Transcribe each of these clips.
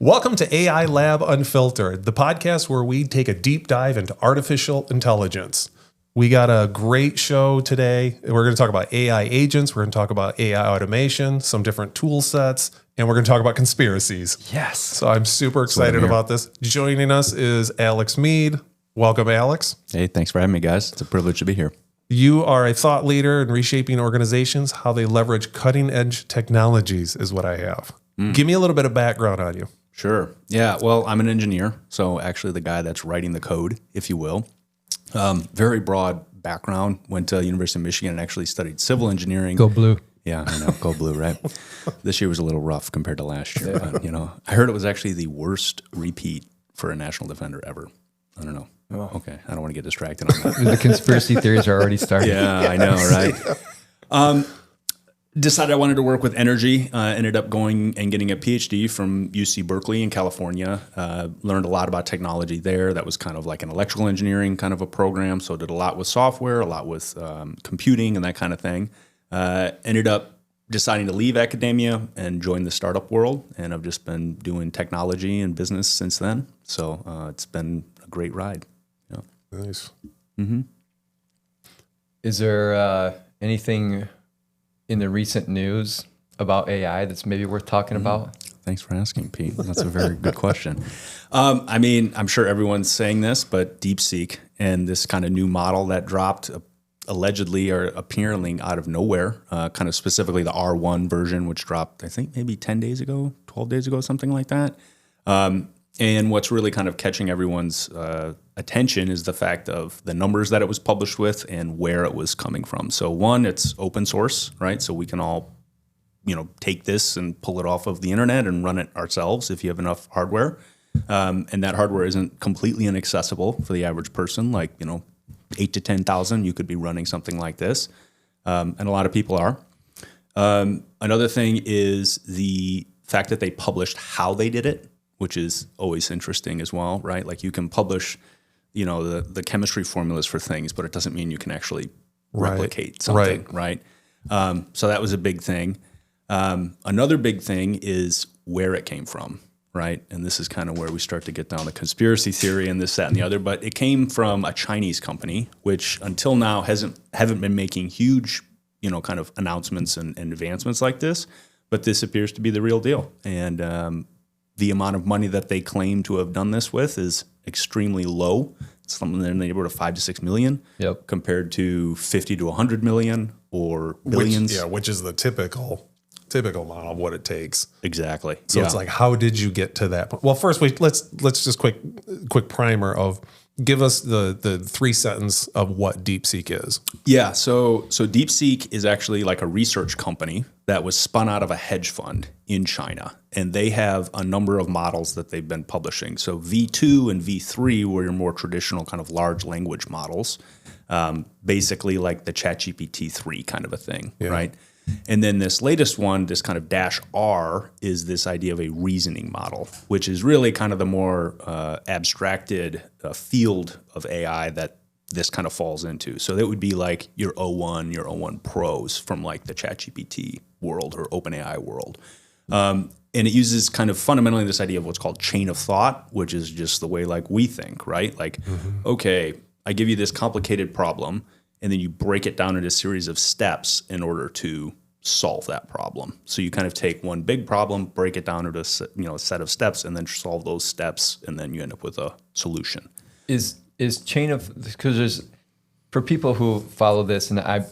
Welcome to AI Lab Unfiltered, the podcast where we take a deep dive into artificial intelligence. We got a great show today. We're going to talk about AI agents. We're going to talk about AI automation, some different tool sets, and we're going to talk about conspiracies. Yes. So I'm super excited about this. Joining us is Alex Mead. Welcome, Alex. Hey, thanks for having me, guys. It's a privilege to be here. You are a thought leader in reshaping organizations, how they leverage cutting-edge technologies is what I have. Give me a little bit of background on you. Sure. Yeah, well, I'm an engineer, so actually the guy that's writing the code, if you will. Very broad background. Went to University of Michigan and actually studied civil engineering. Go blue. Yeah, I know. Go blue, right? This year was a little rough compared to last year. But, I heard it was actually the worst repeat for a national defender ever. I don't know. Oh. Okay, I don't want to get distracted on that. The conspiracy theories are already starting. Yeah, I know, right? Decided I wanted to work with energy. Ended up going and getting a PhD from UC Berkeley in California. Learned a lot about technology there. That was kind of like an electrical engineering kind of a program. So did a lot with software, a lot with computing and that kind of thing. Ended up deciding to leave academia and join the startup world. And I've just been doing technology and business since then. So it's been a great ride. Yeah. Nice. Mm-hmm. Is there anything in the recent news about AI that's maybe worth talking about? Thanks for asking, Pete. That's a very good question. I mean, I'm sure everyone's saying this, but DeepSeek and this kind of new model that dropped allegedly or appearing out of nowhere, kind of specifically the R1 version, which dropped, I think, maybe 10 days ago, 12 days ago, something like that. And what's really kind of catching everyone's attention is the fact of the numbers that it was published with and where it was coming from. So one, it's open source, right? So we can all, take this and pull it off of the internet and run it ourselves if you have enough hardware. And that hardware isn't completely inaccessible for the average person. Like, 8 to 10,000, you could be running something like this. And a lot of people are. Another thing is the fact that they published how they did it, which is always interesting as well, right? Like you can publish, the chemistry formulas for things, but it doesn't mean you can actually replicate something, right? So that was a big thing. Another big thing is where it came from, right? And this is kind of where we start to get down the conspiracy theory and this, that, and the other. But it came from a Chinese company, which until now haven't been making huge, kind of announcements and advancements like this. But this appears to be the real deal. And the amount of money that they claim to have done this with is extremely low. It's something in the neighborhood of 5 to 6 million, compared to 50 to 100 million or billions. Which is the typical model of what it takes. Exactly. So it's like, how did you get to that point? Well, first, let's just quick primer of give us the 3-sentence of what DeepSeek is. Yeah. So DeepSeek is actually like a research company that was spun out of a hedge fund in China. And they have a number of models that they've been publishing. So V2 and V3 were your more traditional kind of large language models, basically like the ChatGPT 3 kind of a thing, right? And then this latest one, this kind of -R, is this idea of a reasoning model, which is really kind of the more abstracted field of AI that this kind of falls into. So that would be like your O1, your O1 Pros from like the ChatGPT world or OpenAI world. And it uses kind of fundamentally this idea of what's called chain of thought, which is just the way like we think, right? Like, okay, I give you this complicated problem, and then you break it down into a series of steps in order to solve that problem. So you kind of take one big problem, break it down into a set of steps, and then solve those steps, and then you end up with a solution. Is chain of, because there's, for people who follow this, and I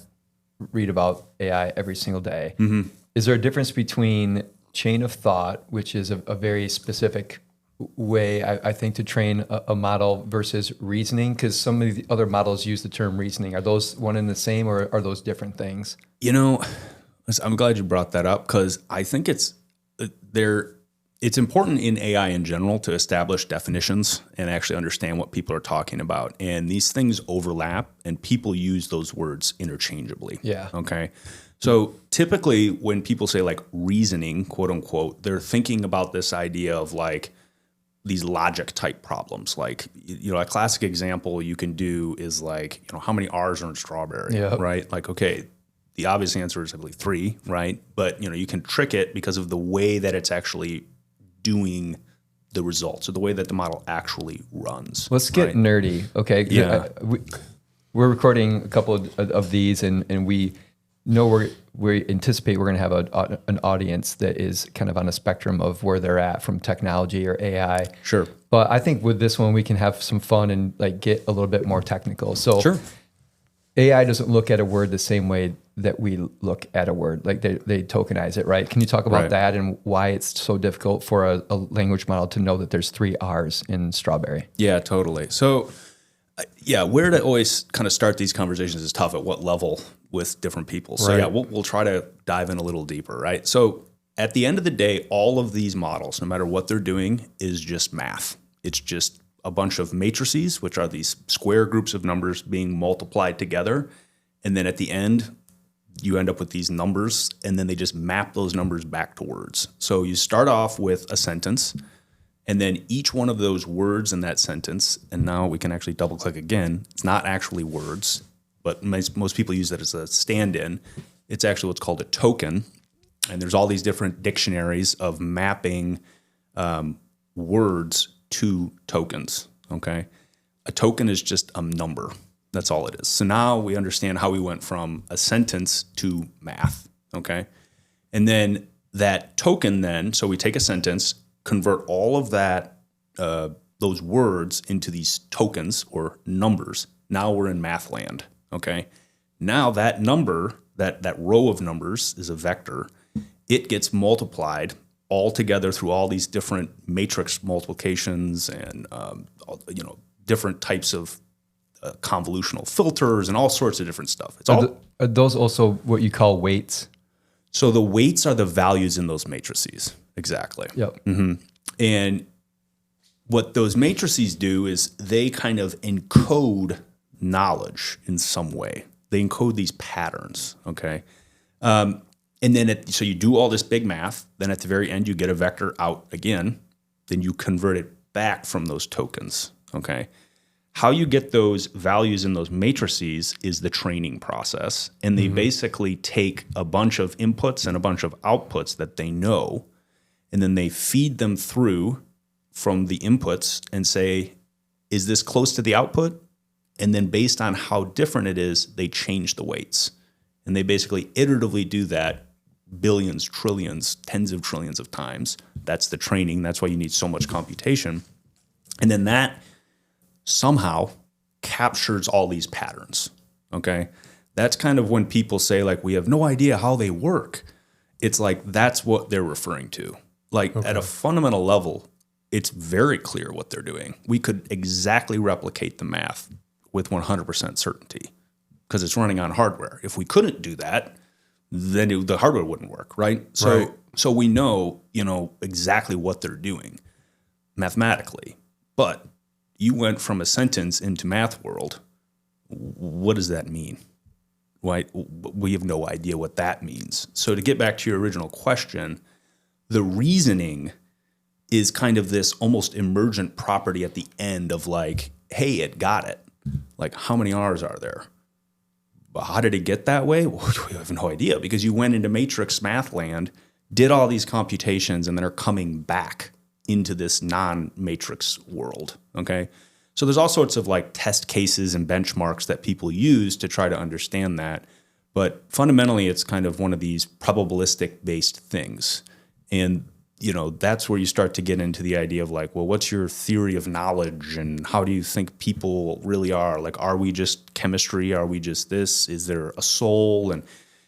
read about AI every single day, is there a difference between chain of thought, which is a very specific way, I think, to train a model versus reasoning? Because some of the other models use the term reasoning. Are those one and the same, or are those different things? I'm glad you brought that up, because I think it's important in AI in general to establish definitions and actually understand what people are talking about. And these things overlap, and people use those words interchangeably. Yeah. Okay. So typically when people say like reasoning, quote unquote, they're thinking about this idea of like these logic type problems. Like, a classic example you can do is like, how many R's are in strawberry, right? Like, okay, the obvious answer is, I believe, 3, right? But, you can trick it because of the way that it's actually doing the results or the way that the model actually runs. Let's get nerdy. Okay. Yeah. We're recording a couple of these, and we know we anticipate we're going to have an audience that is kind of on a spectrum of where they're at from technology or AI. Sure. But I think with this one, we can have some fun and like get a little bit more technical. So Sure. AI doesn't look at a word the same way that we look at a word. Like they tokenize it, right? Can you talk about that and why it's so difficult for a language model to know that there's 3 R's in strawberry? Yeah, totally. So, where to always kind of start these conversations is tough at what level with different people. So Right. we'll try to dive in a little deeper, right? So at the end of the day, all of these models, no matter what they're doing, is just math. It's just a bunch of matrices, which are these square groups of numbers being multiplied together. And then at the end, you end up with these numbers, and then they just map those numbers back to words. So you start off with a sentence, and then each one of those words in that sentence, and now we can actually double click again. It's not actually words, but most people use that as a stand-in. It's actually what's called a token. And there's all these different dictionaries of mapping words to tokens, okay? A token is just a number. That's all it is. So now we understand how we went from a sentence to math, okay? And then that token then, so we take a sentence, convert all of that, those words into these tokens or numbers. Now we're in math land, okay? Now that number, that row of numbers is a vector. It gets multiplied all together through all these different matrix multiplications and different types of convolutional filters and all sorts of different stuff. It's all. Are those also what you call weights? So the weights are the values in those matrices. Exactly. Yep. And what those matrices do is they kind of encode knowledge in some way. They encode these patterns, okay? And then so you do all this big math, then at the very end you get a vector out again, then you convert it back from those tokens, okay? How you get those values in those matrices is the training process, and they basically take a bunch of inputs and a bunch of outputs that they know, and then they feed them through from the inputs and say, is this close to the output? And then based on how different it is, they change the weights. And they basically iteratively do that billions, trillions, tens of trillions of times. That's the training. That's why you need so much computation. And then that somehow captures all these patterns, okay? That's kind of when people say, like, we have no idea how they work. It's like that's what they're referring to. Like, at a fundamental level, it's very clear what they're doing. We could exactly replicate the math with 100% certainty because it's running on hardware. If we couldn't do that, then the hardware wouldn't work, right? So we know, exactly what they're doing mathematically. But you went from a sentence into math world. What does that mean? Right? We have no idea what that means. So to get back to your original question, the reasoning is kind of this almost emergent property at the end of like, hey, it got it. Like, how many R's are there? But how did it get that way? Well, we have no idea because you went into matrix math land, did all these computations, and then are coming back into this non-matrix world, okay? So there's all sorts of like test cases and benchmarks that people use to try to understand that. But fundamentally, it's kind of one of these probabilistic-based things. And, that's where you start to get into the idea of like, well, what's your theory of knowledge and how do you think people really are? Like, are we just chemistry? Are we just this? Is there a soul? And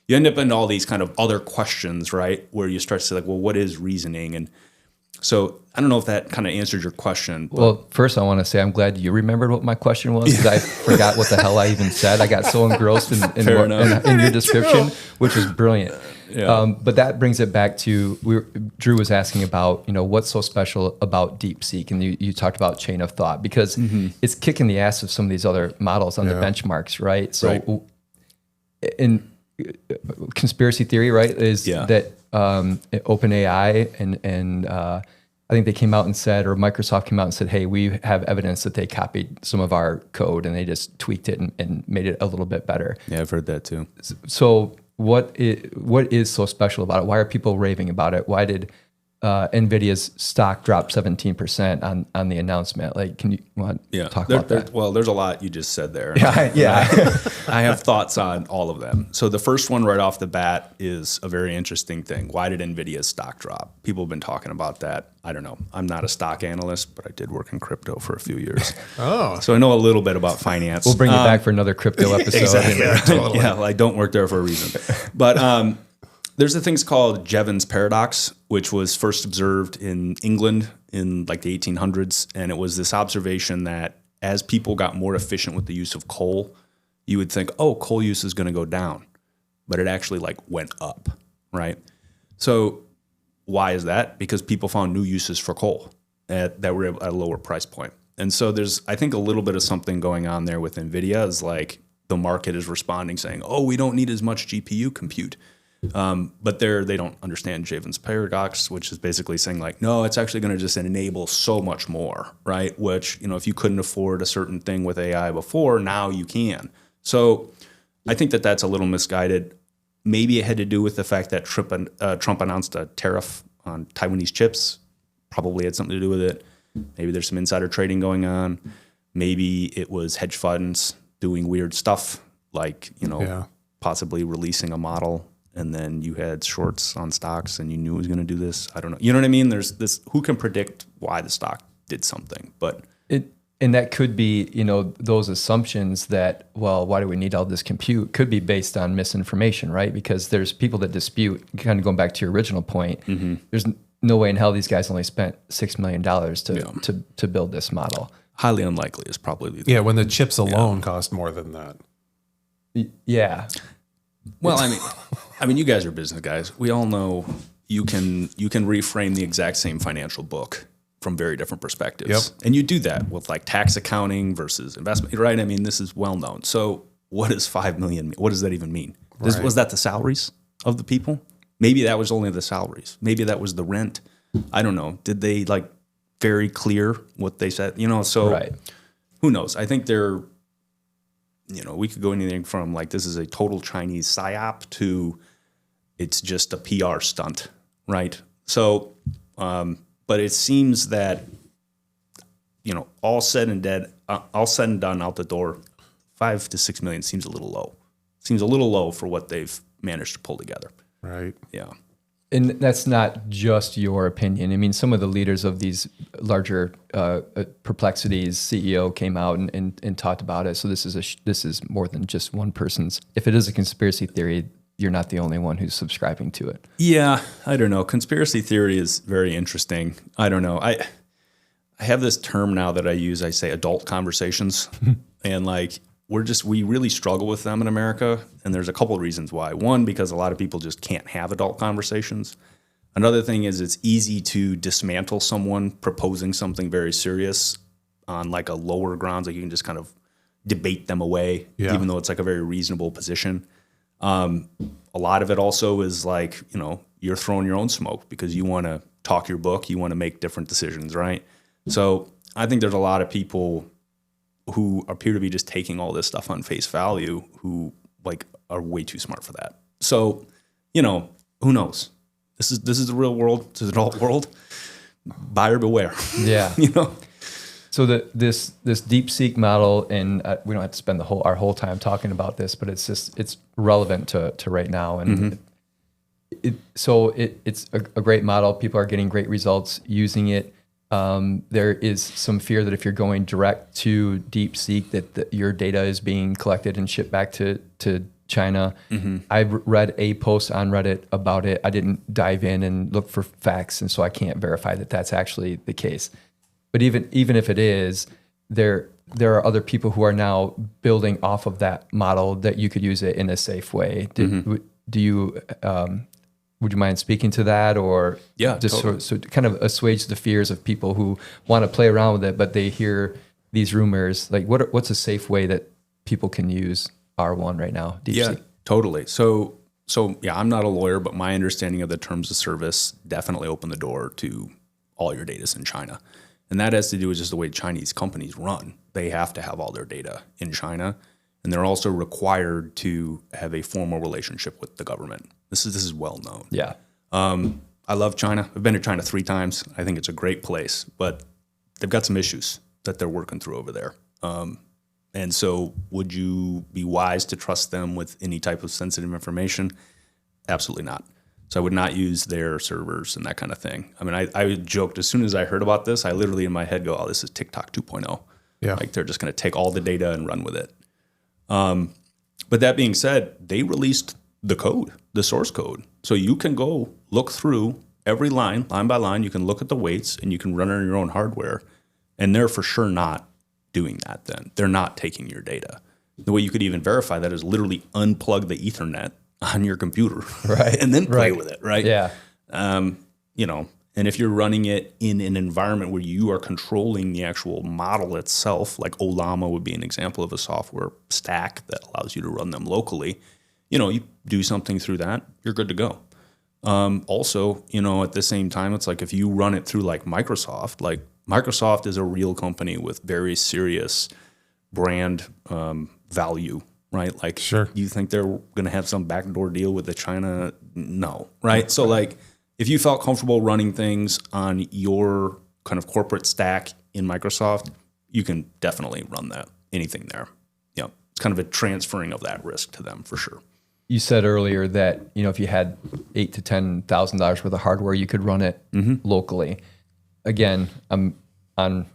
you end up in all these kind of other questions, right? Where you start to say like, well, what is reasoning? And so I don't know if that kind of answered your question. But. Well, first I want to say I'm glad you remembered what my question was because I forgot what the hell I even said. I got so engrossed in your description, which was brilliant. Yeah. But that brings it back to Drew was asking about what's so special about DeepSeek, and you talked about chain of thought because it's kicking the ass of some of these other models on the benchmarks, right? So in conspiracy theory, right, is that OpenAI and I think they came out and said, or Microsoft came out and said, hey, we have evidence that they copied some of our code and they just tweaked it and made it a little bit better. Yeah, I've heard that too. So what is so special about it? Why are people raving about it? Why did NVIDIA's stock dropped 17% on the announcement. Like, can you talk about that? Well, there's a lot you just said there. Yeah. I have thoughts on all of them. So the first one right off the bat is a very interesting thing. Why did NVIDIA's stock drop? People have been talking about that. I don't know. I'm not a stock analyst, but I did work in crypto for a few years. So I know a little bit about finance. We'll bring you back for another crypto episode. Exactly. Totally. Yeah, I don't work there for a reason. But there's a thing called Jevons paradox, which was first observed in England in like the 1800s. And it was this observation that as people got more efficient with the use of coal, you would think, oh, coal use is going to go down. But it actually like went up, right? So why is that? Because people found new uses for coal that were at a lower price point. And so there's, I think, a little bit of something going on there with NVIDIA is like the market is responding saying, oh, we don't need as much GPU compute. But they don't understand Jevons paradox, which is basically saying like, no, it's actually going to just enable so much more, right? Which, if you couldn't afford a certain thing with AI before, now you can. So I think that that's a little misguided. Maybe it had to do with the fact that Trump announced a tariff on Taiwanese chips. Probably had something to do with it. Maybe there's some insider trading going on. Maybe it was hedge funds doing weird stuff, like, possibly releasing a model. And then you had shorts on stocks and you knew it was going to do this. I don't know. You know what I mean? There's this, who can predict why the stock did something? But and that could be, those assumptions that, well, why do we need all this compute could be based on misinformation, right? Because there's people that dispute, kind of going back to your original point, there's no way in hell these guys only spent $6 million to build this model. Highly unlikely is probably when the chips alone cost more than that. Yeah. Well, I mean, you guys are business guys. We all know you can reframe the exact same financial book from very different perspectives. Yep. And you do that with like tax accounting versus investment, right? I mean, this is well known. So what does 5 million mean? What does that even mean? Right. Was that the salaries of the people? Maybe that was only the salaries. Maybe that was the rent. I don't know. Did they like very clear what they said? So right. Who knows? I think they're, we could go anything from like this is a total Chinese psyop to it's just a PR stunt, right? So, but it seems that, all said and done out the door, 5 to 6 million seems a little low. Seems a little low for what they've managed to pull together. Right. Yeah. And that's not just your opinion. I mean, some of the leaders of these larger Perplexities CEO came out and talked about it. So this is more than just one person's. If it is a conspiracy theory, you're not the only one who's subscribing to it. Yeah, I don't know. Conspiracy theory is very interesting. I don't know. I have this term now that I use. I say adult conversations, and like we really struggle with them in America. And there's a couple of reasons why. One, because a lot of people just can't have adult conversations. Another thing is it's easy to dismantle someone proposing something very serious on like a lower grounds. Like you can just kind of debate them away, even though it's like a very reasonable position. A lot of it also is like, you're throwing your own smoke because you want to talk your book. You want to make different decisions, right? So I think there's a lot of people who appear to be just taking all this stuff on face value who like are way too smart for that. So, who knows? This is the real world. This is an adult world. Buyer beware. Yeah. So this DeepSeek model, and we don't have to spend our whole time talking about this, but it's relevant to right now, and it's a great model. People are getting great results using it. There is some fear that if you're going direct to DeepSeek, that your data is being collected and shipped back to China. I've read a post on Reddit about it. I didn't dive in and look for facts, and so I can't verify that that's actually the case. But even if it is, there are other people who are now building off of that model that you could use it in a safe way. Do you? Would you mind speaking to that, or just totally. so kind of assuage the fears of people who want to play around with it, but they hear these rumors? Like, what's a safe way that people can use R1 right now? DeepSeek? Yeah, totally. So I'm not a lawyer, but my understanding of the terms of service definitely open the door to all your data's in China. And that has to do with just the way Chinese companies run. They have to have all their data in China, and they're also required to have a formal relationship with the government. This is well known. Yeah. I love China. I've been to China 3 times. I think it's a great place, but they've got some issues that they're working through over there. And so would you be wise to trust them with any type of sensitive information? Absolutely not. So I would not use their servers and that kind of thing. I mean, I joked as soon as I heard about this, I literally in my head go, oh, this is TikTok 2.0. Yeah. Like they're just going to take all the data and run with it. But that being said, they released the code, the source code. So you can go look through every line by line. You can look at the weights and you can run on your own hardware. And they're for sure not doing that then. They're not taking your data. The way you could even verify that is literally unplug the Ethernet on your computer, right, and then play with it, right? Yeah. You know, and if you're running it in an environment where you are controlling the actual model itself, like Olama would be an example of a software stack that allows you to run them locally, you know, you do something through that, you're good to go. Also, you know, at the same time, it's like if you run it through like Microsoft is a real company with very serious brand value. Right? Like, Sure. You think they're going to have some backdoor deal with the China? No. Right? So, like, if you felt comfortable running things on your kind of corporate stack in Microsoft, you can definitely run anything there. Yeah. It's kind of a transferring of that risk to them for sure. You said earlier that, you know, if you had $8,000 to $10,000 worth of hardware, you could run it locally. Again, I'm on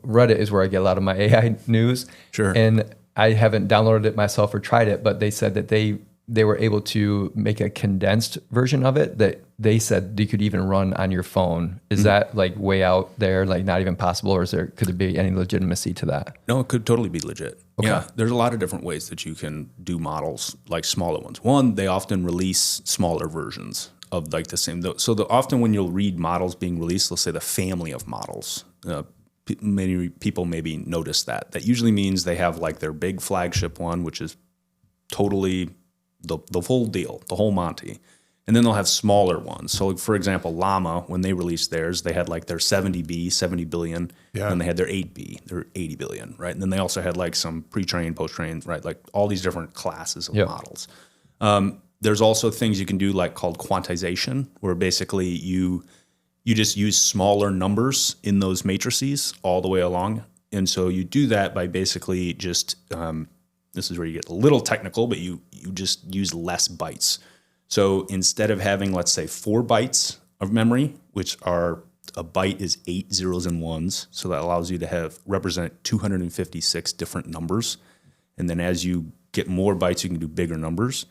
Reddit is where I get a lot of my AI news. Sure. And I haven't downloaded it myself or tried it, but they said that they were able to make a condensed version of it that they said you could even run on your phone. Is that like way out there, like not even possible, or could there be any legitimacy to that? No, it could totally be legit. Okay. Yeah, there's a lot of different ways that you can do models, like smaller ones. One, they often release smaller versions of like the same. So often when you'll read models being released, they'll say the family of models. Many people maybe notice that. That usually means they have like their big flagship one, which is totally the full deal, the whole Monty. And then they'll have smaller ones. So like, for example, Llama, when they released theirs, they had like their 70B, 70 billion. Yeah. And they had their 8B, their 80 billion, right? And then they also had like some pre-trained, post-trained, right? Like all these different classes of models. There's also things you can do like called quantization, where basically you just use smaller numbers in those matrices all the way along. And so you do that by basically just, this is where you get a little technical, but you just use less bytes. So instead of having, let's say, 4 bytes of memory, which are a byte is 8 zeros and ones, so that allows you to represent 256 different numbers. And then as you get more bytes, you can do bigger numbers.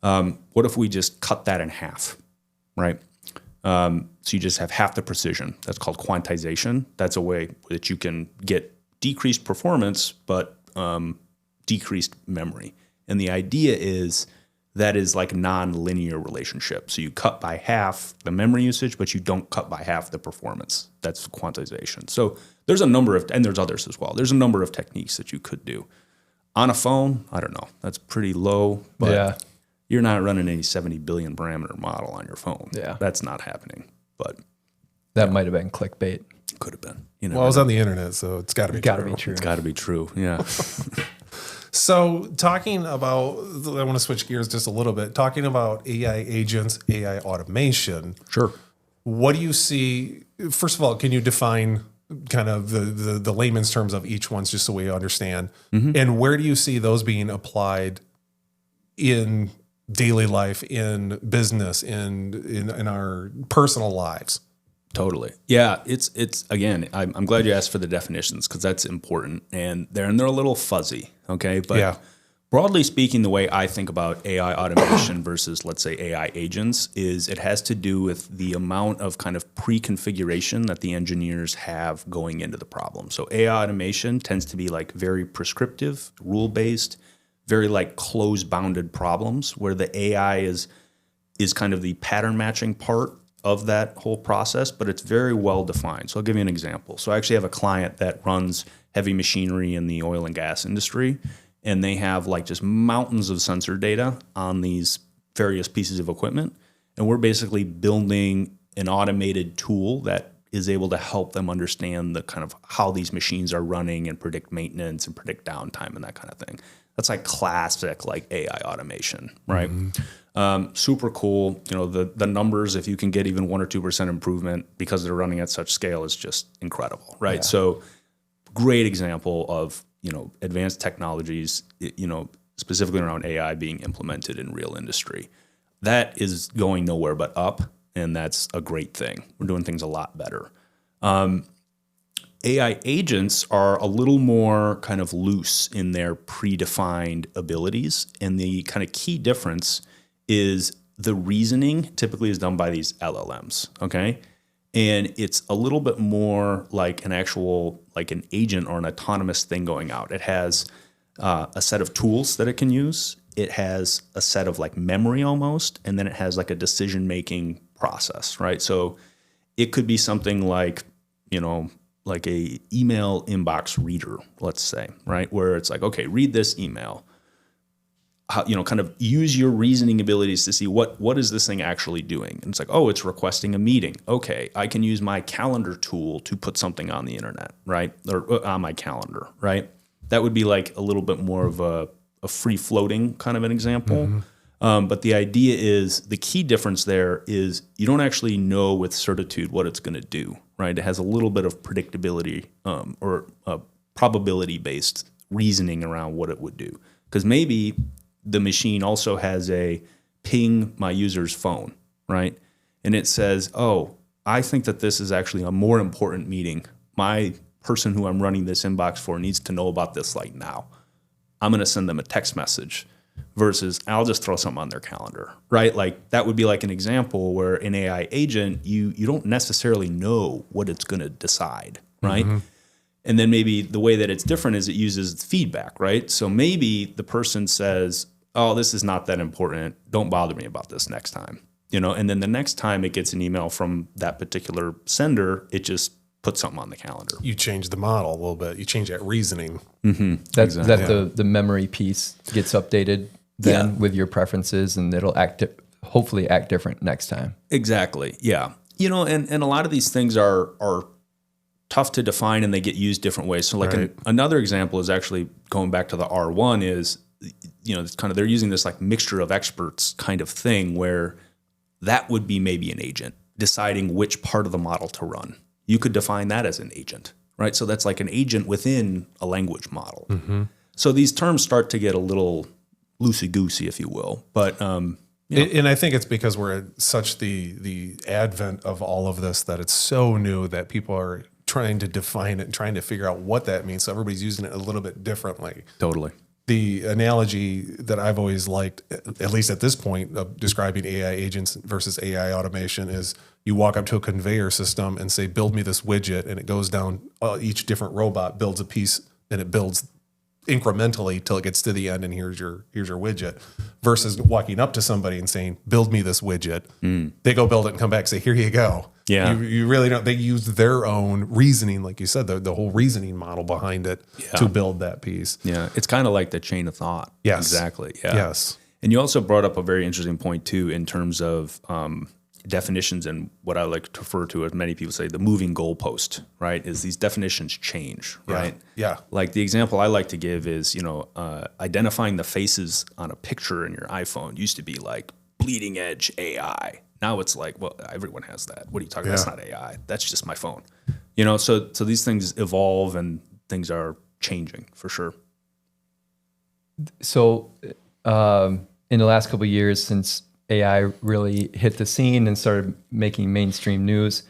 What if we just cut that in half, right? So you just have half the precision. That's called quantization. That's a way that you can get decreased performance, but decreased memory. And the idea is that is like non-linear relationship. So you cut by half the memory usage, but you don't cut by half the performance. That's quantization. So there's a number of, and there's others as well. There's a number of techniques that you could do. On a phone, I don't know. That's pretty low, but you're not running any 70 billion parameter model on your phone. Yeah. That's not happening. But that might have been clickbait. Could have been. You know, Well, I was on the internet, so it's got to be true. It's got to be true. Yeah. So talking about, I want to switch gears just a little bit. Talking about AI agents, AI automation. Sure. What do you see? First of all, can you define kind of the layman's terms of each one, just so we understand? And where do you see those being applied in daily life, in business, in our personal lives? Totally. Yeah, it's again, I'm glad you asked for the definitions because that's important, and they're a little fuzzy, okay? But broadly speaking, the way I think about AI automation versus, let's say, AI agents is it has to do with the amount of kind of pre-configuration that the engineers have going into the problem. So AI automation tends to be like very prescriptive, rule-based, very like close-bounded problems where the AI is kind of the pattern matching part of that whole process, but it's very well defined. So I'll give you an example. So I actually have a client that runs heavy machinery in the oil and gas industry, and they have like just mountains of sensor data on these various pieces of equipment. And we're basically building an automated tool that is able to help them understand the kind of how these machines are running and predict maintenance and predict downtime and that kind of thing. That's like classic like AI automation, right? Super cool. The numbers, if you can get even 1 or 2% improvement because they're running at such scale, is just incredible, right? Yeah. So great example of, advanced technologies, specifically around AI being implemented in real industry. That is going nowhere but up, and that's a great thing. We're doing things a lot better. AI agents are a little more kind of loose in their predefined abilities, and the kind of key difference is the reasoning typically is done by these LLMs, okay? And it's a little bit more like an actual, like an agent or an autonomous thing going out. It has a set of tools that it can use. It has a set of like memory almost, and then it has like a decision-making process, right? So it could be something like, like a email inbox reader, let's say, right? Where it's like, okay, read this email. Kind of use your reasoning abilities to see what is this thing actually doing. And it's like, oh, it's requesting a meeting. Okay, I can use my calendar tool to put something on the internet, right? Or on my calendar, right? That would be like a little bit more of a free-floating kind of an example. But the idea is, the key difference there is you don't actually know with certitude what it's going to do, right? It has a little bit of predictability or probability-based reasoning around what it would do. Because maybe the machine also has a ping my user's phone, right? And it says, oh, I think that this is actually a more important meeting. My person who I'm running this inbox for needs to know about this like now. I'm going to send them a text message versus I'll just throw something on their calendar, right? Like that would be like an example where an AI agent, you don't necessarily know what it's going to decide, right? And then maybe the way that it's different is it uses feedback, right? So maybe the person says, oh, this is not that important. Don't bother me about this next time, and then the next time it gets an email from that particular sender, it just puts something on the calendar. You change the model a little bit. You change that reasoning. That the memory piece gets updated then with your preferences, and it'll hopefully act different next time. Exactly. Yeah. And a lot of these things are tough to define, and they get used different ways. So like another example is actually going back to the R1 is, it's kind of, they're using this like mixture of experts kind of thing where that would be maybe an agent deciding which part of the model to run. You could define that as an agent, right? So that's like an agent within a language model. So these terms start to get a little loosey-goosey, if you will. But and I think it's because we're at such the advent of all of this that it's so new that people are trying to define it and trying to figure out what that means. So everybody's using it a little bit differently. Totally. The analogy that I've always liked, at least at this point, of describing AI agents versus AI automation is you walk up to a conveyor system and say, build me this widget, and it goes down, each different robot builds a piece, and it builds incrementally till it gets to the end, and here's your widget, versus walking up to somebody and saying, build me this widget. They go build it and come back and say, here you go. Yeah. You really don't. They use their own reasoning, like you said, the whole reasoning model behind it to build that piece. Yeah. It's kind of like the chain of thought. Yes. Exactly. Yeah. Yes. And you also brought up a very interesting point too, in terms of definitions and what I like to refer to, as many people say, the moving goalpost, right? Is these definitions change, right? Yeah. Like the example I like to give is, identifying the faces on a picture in your iPhone used to be like bleeding edge AI. Now it's like, well, everyone has that. What are you talking about? That's not AI. That's just my phone. So these things evolve and things are changing for sure. So in the last couple of years, since AI really hit the scene and started making mainstream news,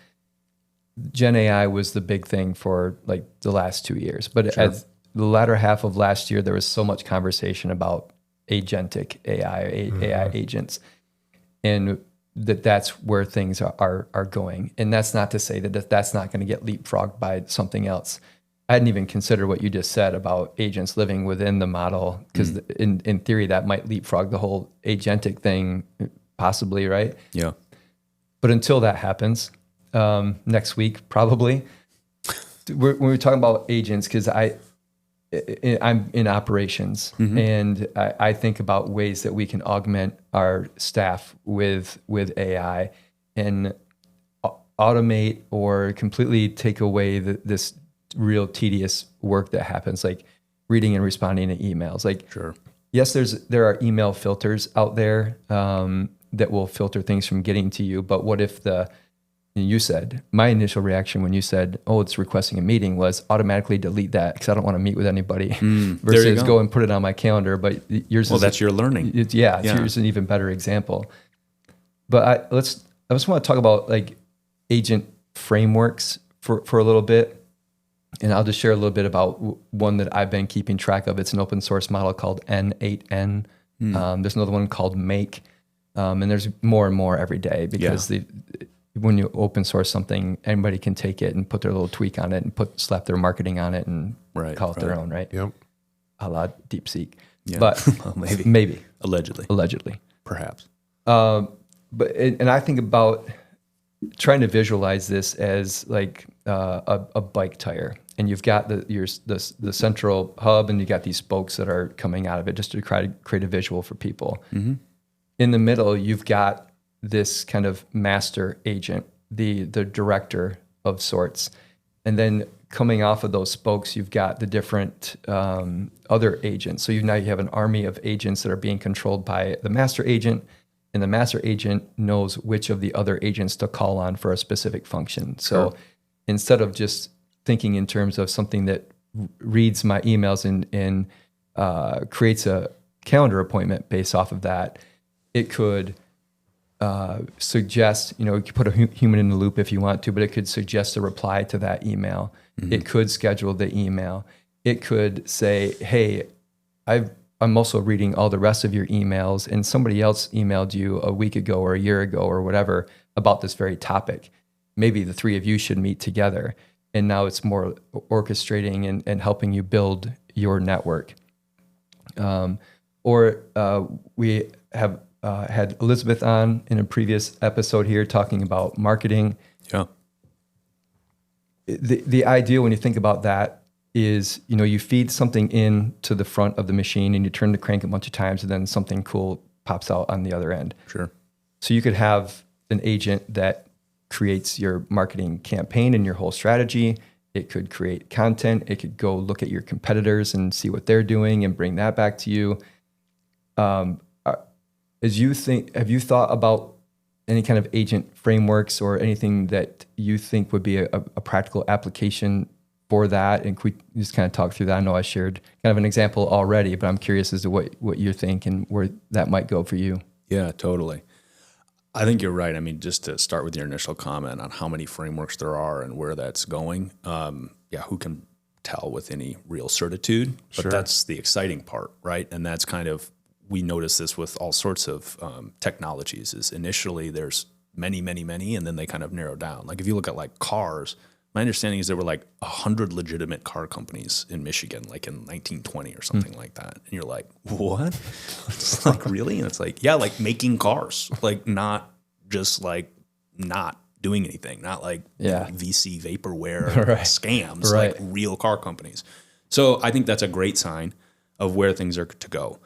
Gen AI was the big thing for like the last 2 years. But at the latter half of last year, there was so much conversation about agentic AI, AI agents, and that's where things are going. And that's not to say that that's not going to get leapfrogged by something else. I hadn't even considered what you just said about agents living within the model, because in theory, that might leapfrog the whole agentic thing, possibly, right? Yeah. But until that happens, next week, probably, when we're talking about agents, because I'm in operations, and I think about ways that we can augment our staff with AI and automate or completely take away this real tedious work that happens, like reading and responding to emails. Like, yes, there are email filters out there that will filter things from getting to you. But what if you said, my initial reaction when you said, oh, it's requesting a meeting, was automatically delete that because I don't want to meet with anybody versus go and put it on my calendar. But yours that's your learning. Yours is an even better example. But I just want to talk about like agent frameworks for a little bit. And I'll just share a little bit about one that I've been keeping track of. It's an open source model called N8N. There's another one called Make. And there's more and more every day because when you open source something, anybody can take it and put their little tweak on it and slap their marketing on it and call it their own, right? Yep. A la DeepSeek. Yeah. But maybe. Allegedly. Perhaps. But I think about trying to visualize this as like a bike tire, and you've got the central hub, and you got these spokes that are coming out of it, just to try to create a visual for people. Mm-hmm. In the middle, you've got this kind of master agent, the director of sorts, and then coming off of those spokes, you've got the different other agents. So now you have an army of agents that are being controlled by the master agent. And the master agent knows which of the other agents to call on for a specific function. So instead of just thinking in terms of something that reads my emails and creates a calendar appointment based off of that, it could suggest, you could put a human in the loop if you want to, but it could suggest a reply to that email. Mm-hmm. It could schedule the email. It could say, hey, I'm also reading all the rest of your emails, and somebody else emailed you a week ago or a year ago or whatever about this very topic. Maybe the three of you should meet together. And now it's more orchestrating and helping you build your network. We have had Elizabeth on in a previous episode here talking about marketing. Yeah. The idea when you think about that is, you feed something in to the front of the machine and you turn the crank a bunch of times and then something cool pops out on the other end. Sure. So you could have an agent that creates your marketing campaign and your whole strategy. It could create content. It could go look at your competitors and see what they're doing and bring that back to you. Have you thought about any kind of agent frameworks or anything that you think would be a practical application for that? And could we just kind of talk through that? I know I shared kind of an example already, but I'm curious as to what you think and where that might go for you. Yeah, totally. I think you're right. I mean, just to start with your initial comment on how many frameworks there are and where that's going, who can tell with any real certitude? But that's the exciting part, right? And that's kind of, we notice this with all sorts of technologies, is initially there's many, and then they kind of narrow down. Like if you look at like cars, my understanding is there were like 100 legitimate car companies in Michigan, like in 1920 or something like that. And you're like, what? It's like, really? And it's like, yeah, like making cars, like not just like not doing anything, not like VC vaporware scams, like real car companies. So I think that's a great sign of where things are to go.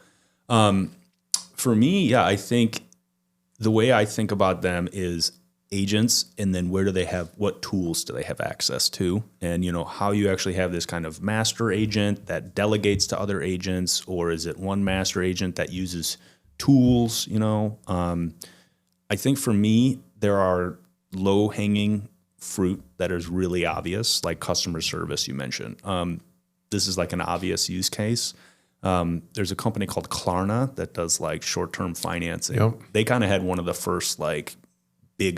For me, I think the way I think about them is agents, and then what tools do they have access to? And, how you actually have this kind of master agent that delegates to other agents, or is it one master agent that uses tools? I think for me, there are low-hanging fruit that is really obvious, like customer service you mentioned. This is like an obvious use case. There's a company called Klarna that does like short-term financing. Yep. They kind of had one of the first like big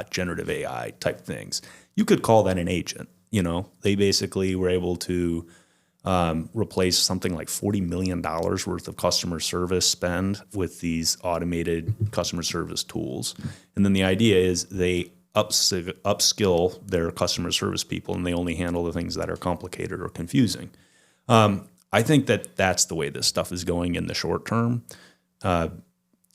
generative AI type things. You could call that an agent. They basically were able to replace something like $40 million worth of customer service spend with these automated customer service tools. And then the idea is they upskill their customer service people, and they only handle the things that are complicated or confusing. I think that's the way this stuff is going in the short term.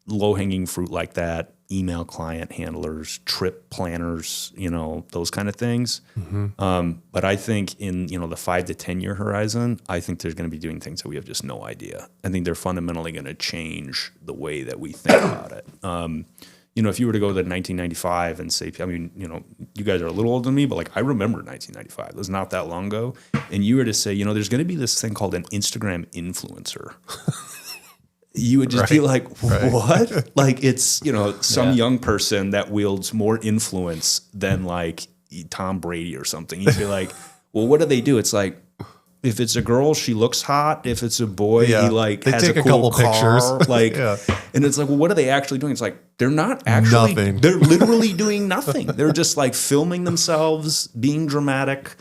Low-hanging fruit like that, email client handlers, trip planners, those kind of things. Mm-hmm. But I think in, the 5 to 10 year horizon, I think they're going to be doing things that we have just no idea. I think they're fundamentally going to change the way that we think about it. If you were to go to 1995 and say, you guys are a little older than me, but like I remember 1995. It was not that long ago. And you were to say, there's going to be this thing called an Instagram influencer. you would just be like, what? Like it's, some young person that wields more influence than like Tom Brady or something. You'd be like, well, what do they do? It's like, if it's a girl, she looks hot. If it's a boy, he like they has take a a cool couple car. pictures. Like, and it's like, well, what are they actually doing? It's like, they're not actually, Nothing. They're literally doing nothing. They're just like filming themselves, being dramatic,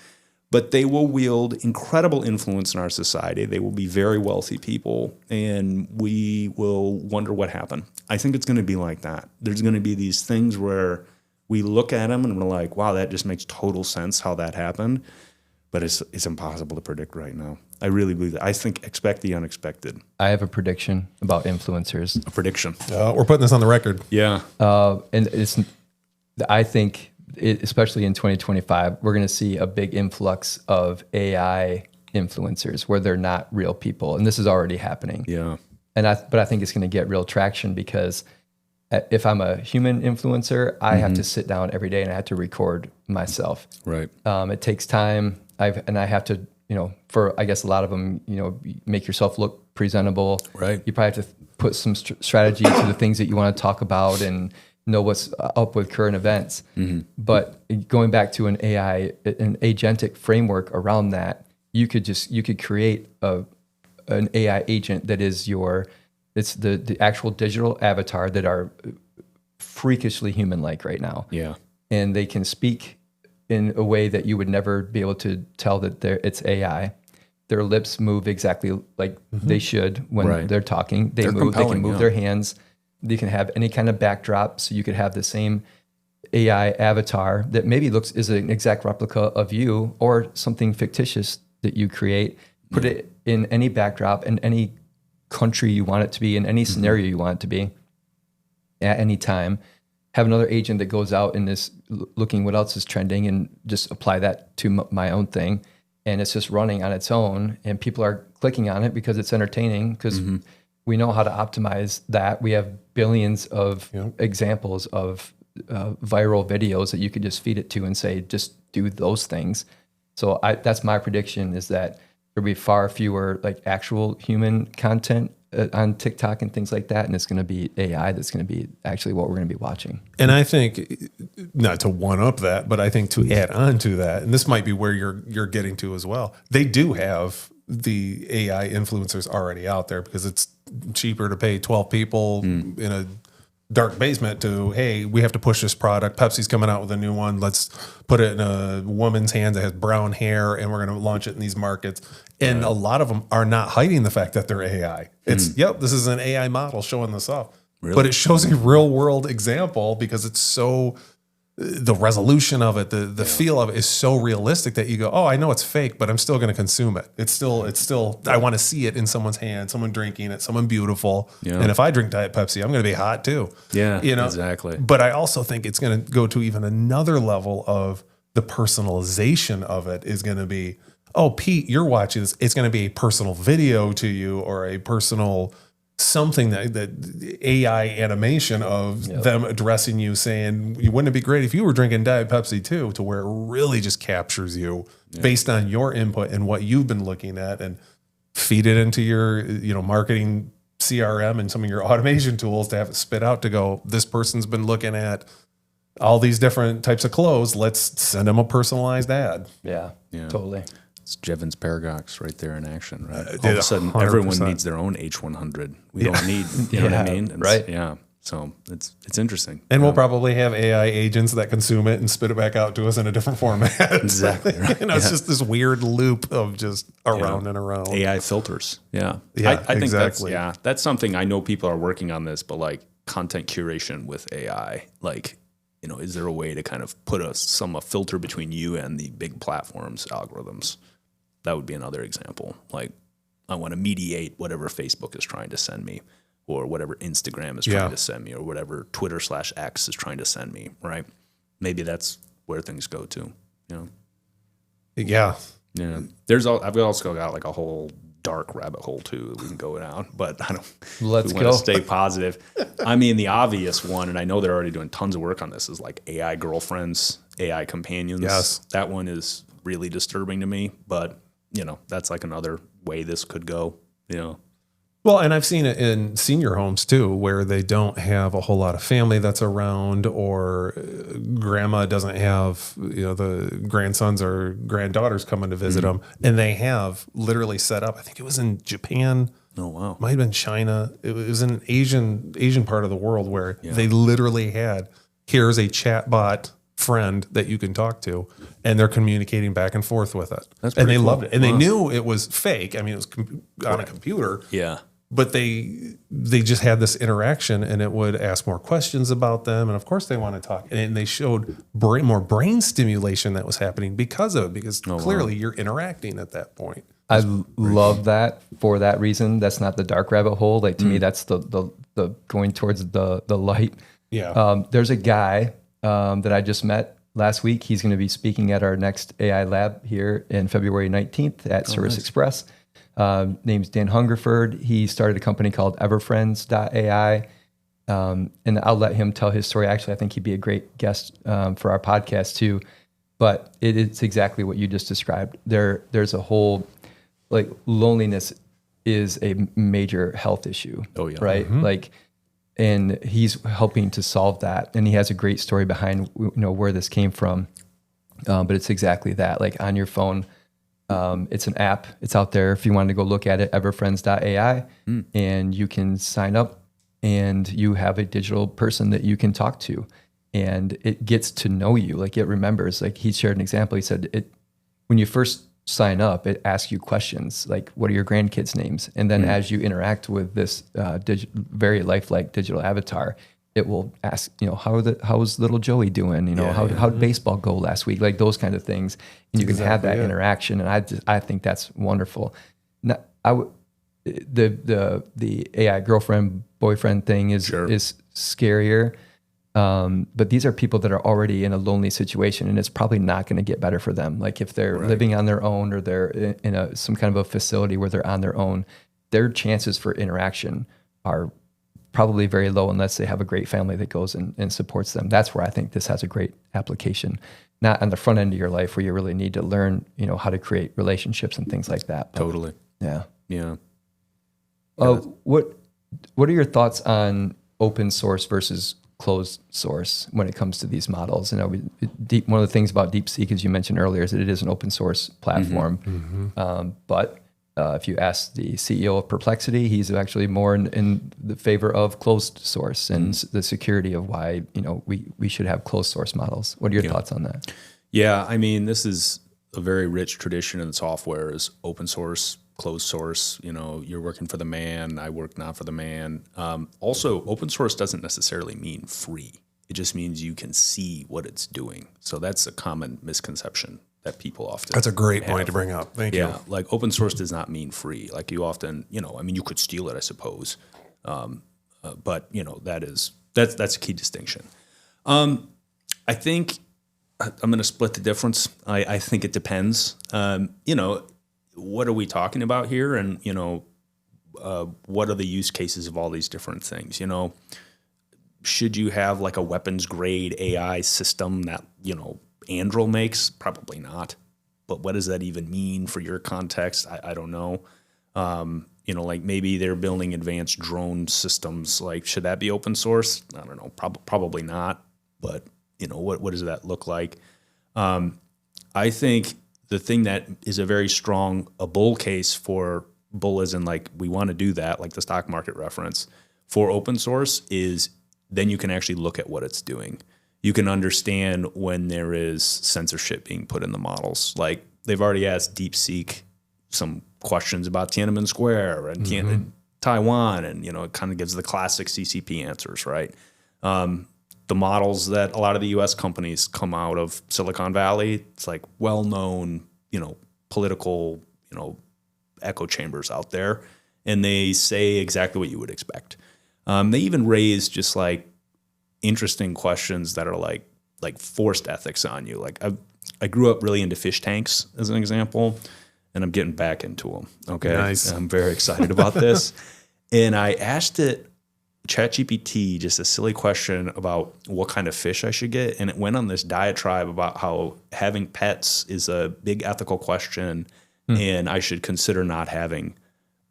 but they will wield incredible influence in our society. They will be very wealthy people, and we will wonder what happened. I think it's going to be like that. There's going to be these things where we look at them and we're like, wow, that just makes total sense how that happened. But it's impossible to predict right now. I really believe that. I think expect the unexpected. I have a prediction about influencers. A prediction. We're putting this on the record. Yeah. And I think, especially in 2025, we're going to see a big influx of AI influencers where they're not real people. And this is already happening. Yeah. But I think it's going to get real traction because if I'm a human influencer, I have to sit down every day and I have to record myself. Right. It takes time. I have to, for I guess a lot of them, make yourself look presentable. Right. You probably have to put some strategy to the things that you want to talk about and know what's up with current events. But going back to an agentic framework around that, you could create an AI agent that is it's the actual digital avatar that are freakishly human-like right now. Yeah. And they can speak in a way that you would never be able to tell that it's AI. Their lips move exactly like they should when they're talking. They can move their hands. They can have any kind of backdrop. So you could have the same AI avatar that maybe is an exact replica of you or something fictitious that you create. Put it in any backdrop in any country you want it to be, in any scenario you want it to be at any time. Have another agent that goes out and is looking what else is trending and just apply that to my own thing. And it's just running on its own and people are clicking on it because it's entertaining because we know how to optimize that. We have billions of examples of viral videos that you could just feed it to and say, just do those things. So that's my prediction is that there'll be far fewer like actual human content on TikTok and things like that. And it's going to be AI that's going to be actually what we're going to be watching. And I think, not to one up that, but I think to add on to that, and this might be where you're getting to as well, they do have the AI influencers already out there because it's cheaper to pay 12 people in a dark basement to, hey, we have to push this product. Pepsi's coming out with a new one. Let's put it in a woman's hands that has brown hair and we're going to launch it in these markets. And a lot of them are not hiding the fact that they're AI. It's, this is an AI model showing this off. Really? But it shows a real world example because it's so, the resolution of it, the feel of it is so realistic that you go, oh, I know it's fake, but I'm still going to consume it. It's still, I want to see it in someone's hand, someone drinking it, someone beautiful. Yeah. And if I drink Diet Pepsi, I'm going to be hot too. Yeah, exactly. But I also think it's going to go to even another level of the personalization of it is going to be, oh, Pete, you're watching this. It's going to be a personal video to you or a personal something that AI animation of them addressing you saying, wouldn't it be great if you were drinking Diet Pepsi too, to where it really just captures you based on your input and what you've been looking at and feed it into your, marketing CRM and some of your automation tools to have it spit out to go, this person's been looking at all these different types of clothes. Let's send them a personalized ad. Yeah. Totally. It's Jevons paradox right there in action, right? All of a sudden, 100%. Everyone needs their own H100. We don't need, you know what I mean? Right. Yeah. So it's interesting. And we'll probably have AI agents that consume it and spit it back out to us in a different format. Exactly. Right. It's just this weird loop of just around and around. AI filters. Yeah. Yeah, I think exactly. that's something I know people are working on this, but like content curation with AI, like, is there a way to kind of put a filter between you and the big platforms algorithms? That would be another example. Like, I want to mediate whatever Facebook is trying to send me, or whatever Instagram is trying to send me, or whatever Twitter/X is trying to send me, right? Maybe that's where things go to, Yeah. Yeah. I've also got like a whole dark rabbit hole too that we can go down, but I don't. Let's go. Stay positive. I mean, the obvious one, and I know they're already doing tons of work on this, is like AI girlfriends, AI companions. Yes. That one is really disturbing to me, but that's like another way this could go. Well, Well, and I've seen it in senior homes too, where they don't have a whole lot of family that's around, or grandma doesn't have, the grandsons or granddaughters coming to visit them. And they have literally set up, I think it was in Japan. Oh, wow. Might have been China. It was in an Asian part of the world where they literally had, here's a chatbot friend that you can talk to, and they're communicating back and forth with it. And they loved it. And they knew it was fake. I mean, it was on a computer. Yeah. But they just had this interaction, and it would ask more questions about them. And of course they want to talk. And they showed more brain stimulation that was happening because of it, because clearly you're interacting at that point. I love that for that reason. That's not the dark rabbit hole. Like to me, that's the going towards the light. Yeah. There's a guy that I just met last week. He's going to be speaking at our next AI lab here in February 19th at Service Express. Name's Dan Hungerford. He started a company called everfriends.ai. And I'll let him tell his story. Actually, I think he'd be a great guest for our podcast too. But it's exactly what you just described. There's a whole, like, loneliness is a major health issue. Oh, yeah. Right? Mm-hmm. And he's helping to solve that. And he has a great story behind, where this came from. But it's exactly that, like on your phone. It's an app. It's out there. If you wanted to go look at it, everfriends.ai, and you can sign up, and you have a digital person that you can talk to, and it gets to know you. Like, it remembers. Like, he shared an example. He said, when you first sign up, it asks you questions like, what are your grandkids' names? And then as you interact with this very lifelike digital avatar, it will ask, how's little Joey doing? How did baseball go last week? Like those kind of things. And you can have that interaction. And I think that's wonderful. Now, the AI girlfriend, boyfriend thing is scarier. But these are people that are already in a lonely situation, and it's probably not going to get better for them. Like if they're living on their own, or they're in some kind of a facility where they're on their own, their chances for interaction are probably very low unless they have a great family that goes and supports them. That's where I think this has a great application. Not on the front end of your life where you really need to learn, how to create relationships and things like that. But, Totally. Yeah. Yeah. What are your thoughts on open source versus closed source when it comes to these models? One of the things about DeepSeek, as you mentioned earlier, is that it is an open source platform. But if you ask the CEO of Perplexity, he's actually more in the favor of closed source and the security of why we should have closed source models. What are your thoughts on that? Yeah, I mean, this is a very rich tradition in software, is open source, closed source. You're working for the man, I work not for the man. Also, open source doesn't necessarily mean free. It just means you can see what it's doing. So that's a common misconception that people often That's a great point to bring up. Thank you. Yeah, like open source does not mean free. Like you often, you could steal it, I suppose. But that's a key distinction. I think I'm going to split the difference. I think it depends. What are we talking about here? And, what are the use cases of all these different things? Should you have like a weapons grade AI system that, Anduril makes? Probably not. But what does that even mean for your context? I don't know. Like maybe they're building advanced drone systems. Like, should that be open source? I don't know. Probably not. But, what does that look like? I think the thing that is a bull case for bull as in like we want to do that, like the stock market reference, for open source is then you can actually look at what it's doing. You can understand when there is censorship being put in the models. Like they've already asked DeepSeek some questions about Tiananmen Square and Taiwan, and it kind of gives the classic CCP answers, right? The models that a lot of the U.S. companies come out of Silicon Valley, it's like well-known, political, echo chambers out there, and they say exactly what you would expect. They even raise just like interesting questions that are like forced ethics on you. Like I grew up really into fish tanks as an example, and I'm getting back into them. Okay, nice. I'm very excited about this, and I asked it ChatGPT just a silly question about what kind of fish I should get, and it went on this diatribe about how having pets is a big ethical question, and I should consider not having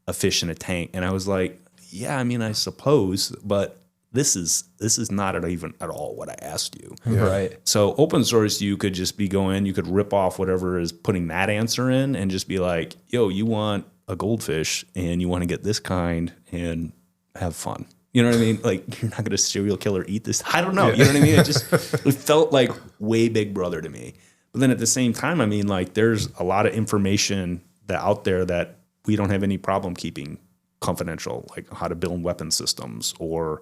a fish in a tank. And I was like, yeah, I mean, I suppose, but this is not even at all what I asked you. Right. So open source, you could just be you could rip off whatever is putting that answer in and just be like, yo, you want a goldfish and you want to get this kind and have fun. You know what I mean? Like, you're not going to serial killer eat this. I don't know. You know what I mean? It felt like way Big Brother to me. But then at the same time, I mean, like, there's a lot of information out there that we don't have any problem keeping confidential, like how to build weapon systems or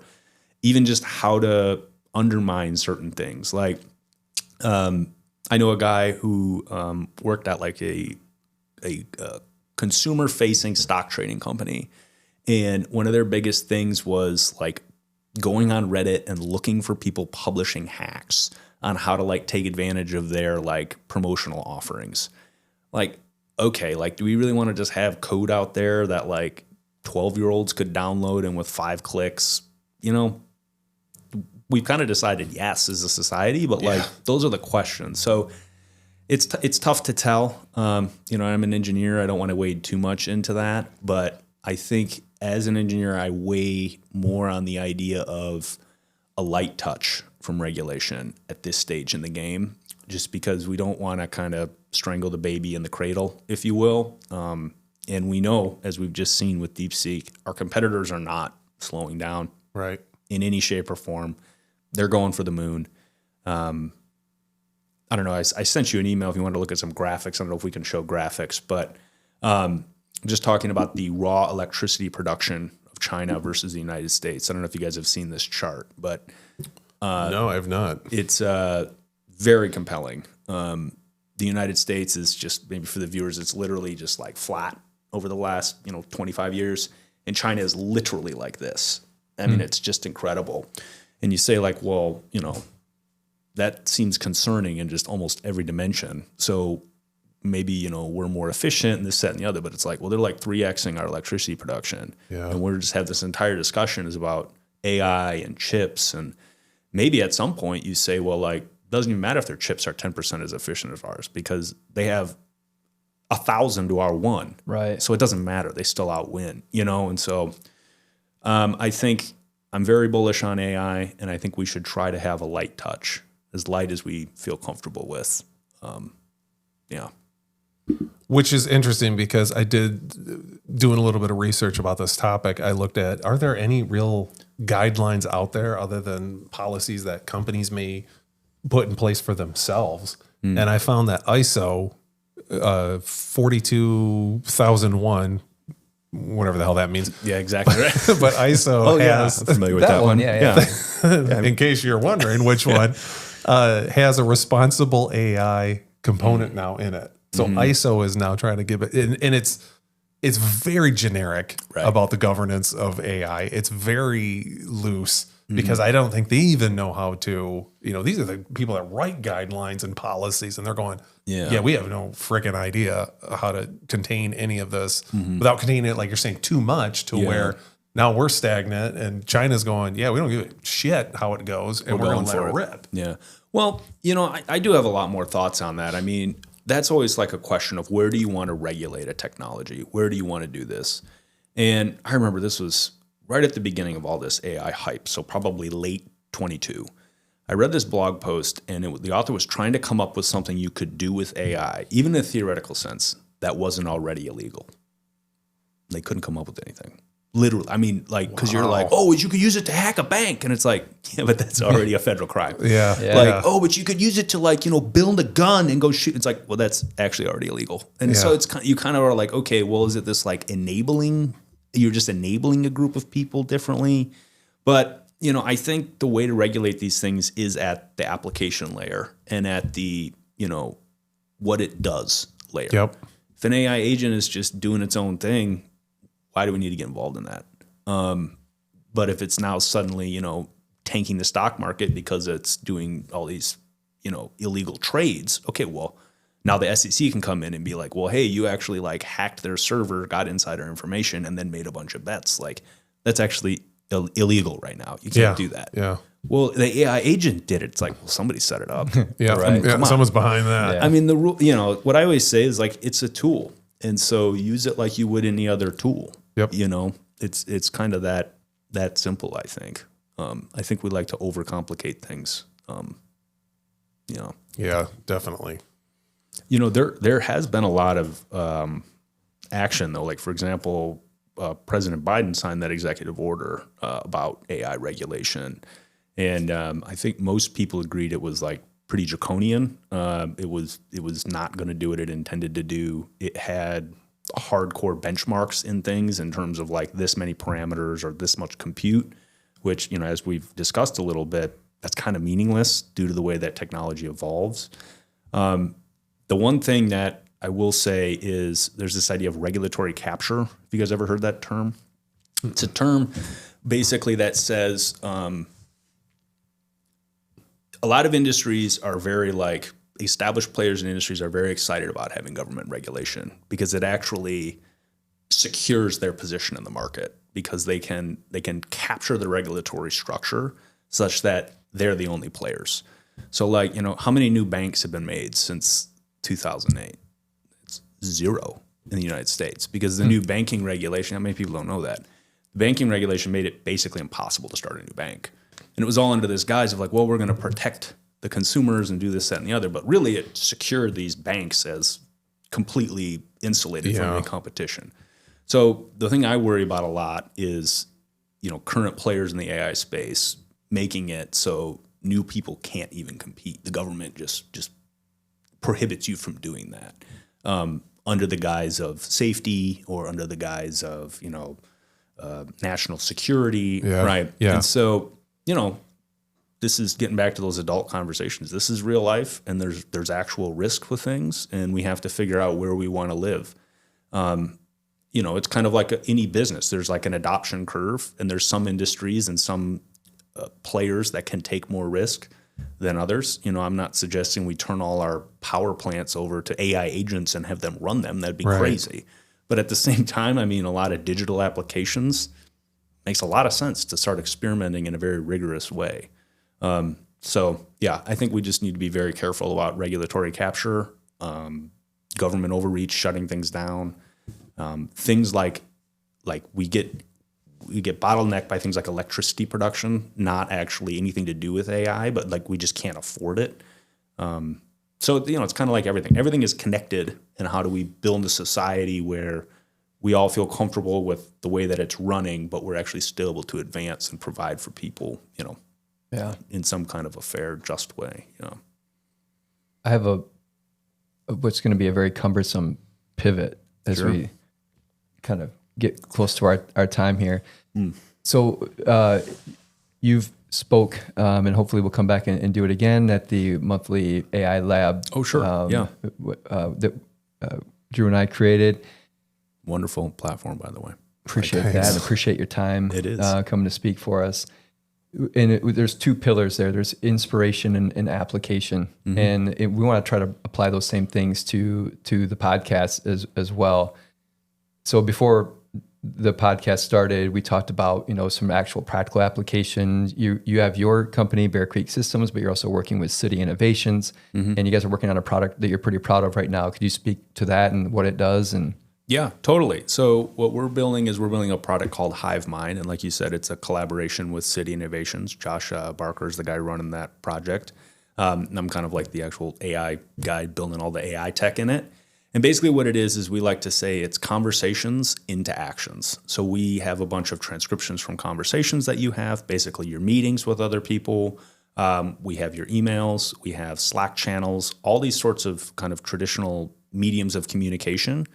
even just how to undermine certain things. Like, I know a guy who worked at like a consumer-facing stock trading company. And one of their biggest things was like going on Reddit and looking for people publishing hacks on how to like take advantage of their like promotional offerings. Like, okay, like, do we really want to just have code out there that like 12-year-olds could download and with 5 clicks, you know? We've kind of decided yes as a society, but like those are the questions. So it's tough to tell. You know, I'm an engineer. I don't want to wade too much into that, but I think as an engineer, I weigh more on the idea of a light touch from regulation at this stage in the game, just because we don't want to kind of strangle the baby in the cradle, if you will. And we know, as we've just seen with DeepSeek, our competitors are not slowing down in any shape or form. They're going for the moon. I don't know. I sent you an email if you want to look at some graphics. I don't know if we can show graphics, but just talking about the raw electricity production of China versus the United States. I don't know if you guys have seen this chart, but no, I have not. It's very compelling. The United States is just, maybe for the viewers, it's literally just like flat over the last 25 years, and China is literally like this. I mean, it's just incredible. And you say like, well, that seems concerning in just almost every dimension. So maybe, we're more efficient and this, that, and the other, but it's like, well, they're like 3Xing our electricity production. Yeah. And we're just have this entire discussion is about AI and chips. And maybe at some point you say, well, like, doesn't even matter if their chips are 10% as efficient as ours because they have 1,000 to our 1. Right. So it doesn't matter. They still outwin, And so I think I'm very bullish on AI, and I think we should try to have a light touch, as light as we feel comfortable with. Which is interesting because I did doing a little bit of research about this topic. I looked at, are there any real guidelines out there other than policies that companies may put in place for themselves? And I found that ISO 42001, whatever the hell that means. Yeah, exactly. Right. But ISO has, I'm familiar with that one. Yeah. In case you're wondering which one, has a responsible AI component now in it. So ISO is now trying to give it, and it's very generic about the governance of AI. It's very loose because I don't think they even know how to, these are the people that write guidelines and policies, and they're going, yeah, we have no freaking idea how to contain any of this without containing it, like you're saying, too much to where now we're stagnant, and China's going, yeah, we don't give a shit how it goes, and we're going to let it rip. Yeah. Well, I do have a lot more thoughts on that. I mean, that's always like a question of where do you want to regulate a technology? Where do you want to do this? And I remember this was right at the beginning of all this AI hype, so probably late 22. I read this blog post, and the author was trying to come up with something you could do with AI, even in a theoretical sense, that wasn't already illegal. They couldn't come up with anything. Literally. I mean, like, because you're like, oh, you could use it to hack a bank. And it's like, yeah, but that's already a federal crime. Oh, but you could use it to build a gun and go shoot. It's like, well, that's actually already illegal. And so you kind of are like, okay, well, is it this like enabling? You're just enabling a group of people differently. But, I think the way to regulate these things is at the application layer and at the, what it does layer. Yep. If an AI agent is just doing its own thing, why do we need to get involved in that? But if it's now suddenly, tanking the stock market because it's doing all these, illegal trades, okay, well, now the SEC can come in and be like, well, hey, you actually hacked their server, got insider information, and then made a bunch of bets. Like, that's actually illegal right now. You can't do that. Yeah. Well, the AI agent did it. It's like, well, somebody set it up. Someone's behind that. Yeah. I mean, the rule, what I always say is it's a tool. And so use it like you would any other tool. Yep. It's kind of that simple, I think. I think we like to overcomplicate things. Yeah, definitely. There has been a lot of action, though. Like, for example, President Biden signed that executive order about AI regulation. And I think most people agreed it was like pretty draconian. It was not going to do what it intended to do. It had hardcore benchmarks in things in terms of like this many parameters or this much compute, which, as we've discussed a little bit, that's kind of meaningless due to the way that technology evolves. The one thing that I will say is there's this idea of regulatory capture. Have you guys ever heard that term? It's a term basically that says a lot of industries are very established players in industries are very excited about having government regulation because it actually secures their position in the market because they can capture the regulatory structure such that they're the only players. So how many new banks have been made since 2008? It's zero in the United States because the new banking regulation, how many people don't know that? The banking regulation made it basically impossible to start a new bank. And it was all under this guise of we're going to protect the consumers and do this, that, and the other. But really it secured these banks as completely insulated from any competition. So the thing I worry about a lot is, current players in the AI space making it so new people can't even compete. The government just prohibits you from doing that under the guise of safety or under the guise of, national security, right? Yeah. And so, this is getting back to those adult conversations. This is real life, and there's actual risk with things, and we have to figure out where we want to live. It's kind of like any business. There's like an adoption curve, and there's some industries and some players that can take more risk than others. I'm not suggesting we turn all our power plants over to AI agents and have them run them. That'd be crazy. But at the same time, a lot of digital applications makes a lot of sense to start experimenting in a very rigorous way. I think we just need to be very careful about regulatory capture, government overreach, shutting things down, things like we get bottlenecked by things like electricity production, not actually anything to do with AI, but we just can't afford it. It's kind of like everything. Everything is connected, and how do we build a society where we all feel comfortable with the way that it's running, but we're actually still able to advance and provide for people, in some kind of a fair, just way. I have what's going to be a very cumbersome pivot as we kind of get close to our time here. So you've spoke, and hopefully we'll come back and do it again at the monthly AI lab. Oh, sure. That Drew and I created. Wonderful platform, by the way. Appreciate that. And appreciate your time. It is. Coming to speak for us. And there's two pillars there. There's inspiration and application. Mm-hmm. And we want to try to apply those same things to the podcast as well. So before the podcast started, we talked about, some actual practical applications. You have your company, Bear Creek Systems, but you're also working with City Innovations, and you guys are working on a product that you're pretty proud of right now. Could you speak to that and what it does? And yeah, totally. So what we're building a product called HiveMind, and like you said, it's a collaboration with City Innovations. Josh Barker is the guy running that project. And I'm kind of like the actual AI guy building all the AI tech in it. And basically what it is we like to say it's conversations into actions. So we have a bunch of transcriptions from conversations that you have, basically your meetings with other people. We have your emails, we have Slack channels, all these sorts of kind of traditional mediums of communication.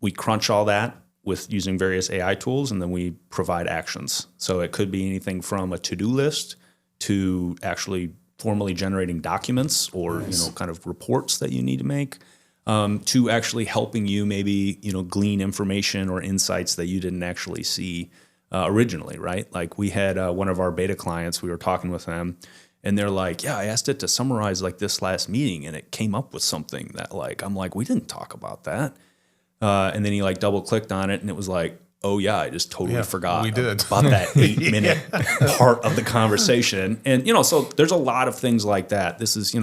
We crunch all that with using various AI tools, and then we provide actions. So it could be anything from a to-do list to actually formally generating documents or kind of reports that you need to make. To actually helping you maybe, glean information or insights that you didn't actually see originally, right? Like we had one of our beta clients, we were talking with them, and they're like, yeah, I asked it to summarize this last meeting, and it came up with something that I'm like, we didn't talk about that. And then he double clicked on it, and it was like, oh yeah, I just totally forgot about that 8-minute part of the conversation. And, so there's a lot of things like that. This is,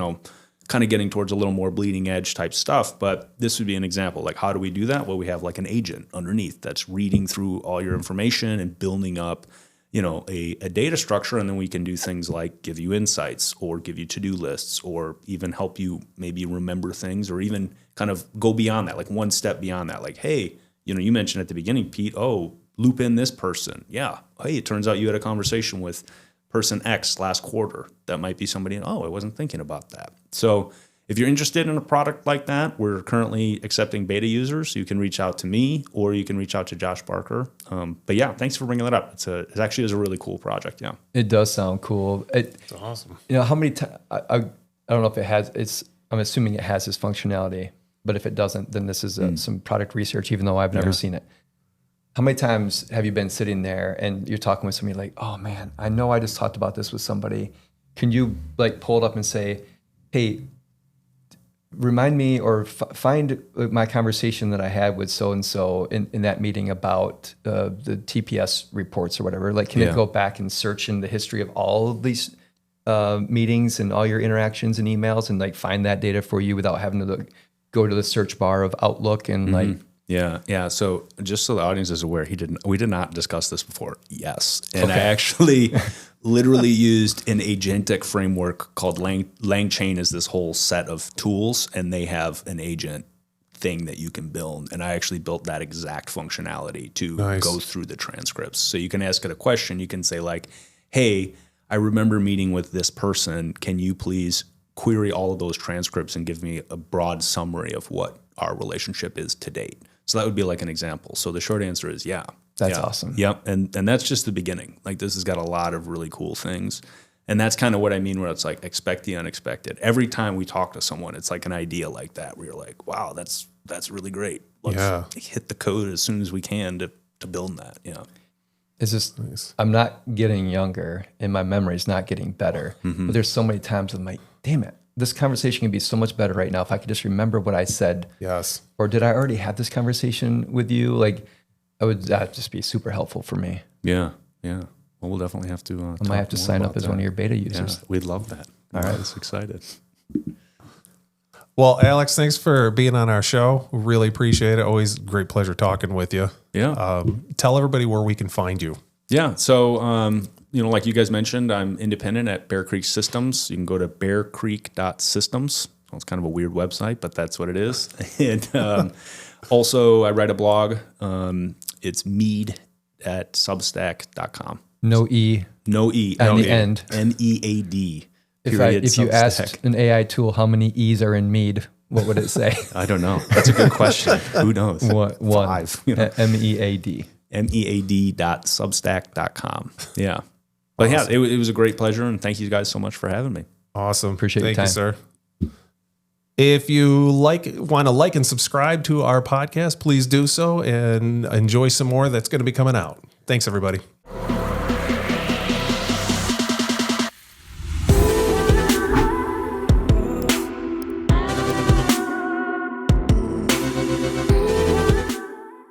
kind of getting towards a little more bleeding edge type stuff. But this would be an example. Like, how do we do that? Well, we have like an agent underneath that's reading through all your information and building up, a data structure. And then we can do things like give you insights or give you to-do lists or even help you maybe remember things or even kind of go beyond that, like one step beyond that. Like, hey, you mentioned at the beginning, Pete, loop in this person. Yeah. Hey, it turns out you had a conversation with person X last quarter. That might be somebody, I wasn't thinking about that. So if you're interested in a product like that, we're currently accepting beta users. You can reach out to me or you can reach out to Josh Barker. But yeah, thanks for bringing that up. It actually is a really cool project. Yeah. It does sound cool. It's awesome. How many times, I don't know if it has, I'm assuming it has this functionality, but if it doesn't, then this is some product research, even though I've never seen it. How many times have you been sitting there and you're talking with somebody like, oh man, I know I just talked about this with somebody. Can you like pull it up and say, hey, remind me or find my conversation that I had with so-and-so in that meeting about the TPS reports or whatever. Like, can it go back and search in the history of all of these meetings and all your interactions and emails and like find that data for you without having to go to the search bar of Outlook and like... Yeah. So just so the audience is aware, we did not discuss this before. Yes. And I actually literally used an agentic framework called LangChain is this whole set of tools, and they have an agent thing that you can build. And I actually built that exact functionality to go through the transcripts. So you can ask it a question. You can say like, hey, I remember meeting with this person. Can you please query all of those transcripts and give me a broad summary of what our relationship is to date? So that would be like an example. So the short answer is That's awesome. Yep. And that's just the beginning. Like, this has got a lot of really cool things. And that's kind of what I mean where it's like expect the unexpected. Every time we talk to someone, it's like an idea like that where you're like, wow, that's really great. Let's hit the code as soon as we can to build that. Yeah. It's just, I'm not getting younger and my memory's not getting better. But there's so many times I'm like, damn it, this conversation can be so much better right now if I could just remember what I said. Yes. Or did I already have this conversation with you? Like, that'd just be super helpful for me. Yeah. Well, we'll definitely have to. I might have to sign up as one of your beta users. Yeah, we'd love that. All right. I was excited. Well, Alex, thanks for being on our show. Really appreciate it. Always a great pleasure talking with you. Yeah. Tell everybody where we can find you. Yeah. So, like you guys mentioned, I'm independent at Bear Creek Systems. You can go to bearcreek.systems. Well, it's kind of a weird website, but that's what it is. And also, I write a blog. It's Mead at substack.com. No E. No E. At the end. MEAD. If you asked an AI tool how many E's are in Mead, what would it say? I don't know. That's a good question. Who knows? One. 5. MEAD. MEAD.substack.com. Yeah. But awesome. Yeah, it was a great pleasure, and thank you guys so much for having me. Awesome. Appreciate your time. Thank you, sir. If you want to like and subscribe to our podcast, please do so and enjoy some more that's going to be coming out. Thanks, everybody.